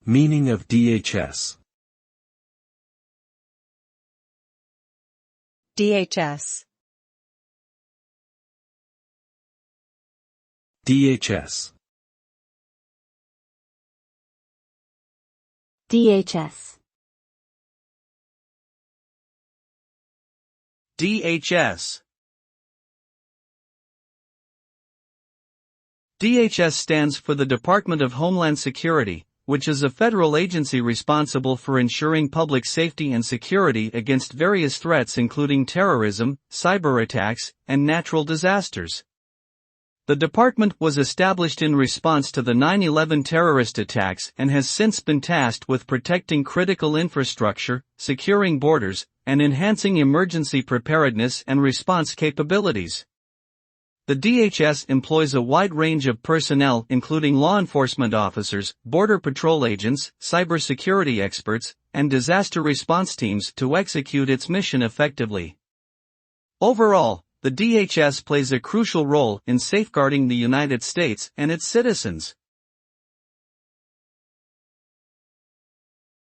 Meaning of DHS. DHS. DHS. DHS. DHS. DHS stands for the Department of Homeland Security, which is a federal agency responsible for ensuring public safety and security against various threats including terrorism, cyber attacks, and natural disasters. The department was established in response to the 9/11 terrorist attacks and has since been tasked with protecting critical infrastructure, securing borders, and enhancing emergency preparedness and response capabilities. The DHS employs a wide range of personnel including law enforcement officers, border patrol agents, cybersecurity experts, and disaster response teams to execute its mission effectively. Overall, the DHS plays a crucial role in safeguarding the United States and its citizens.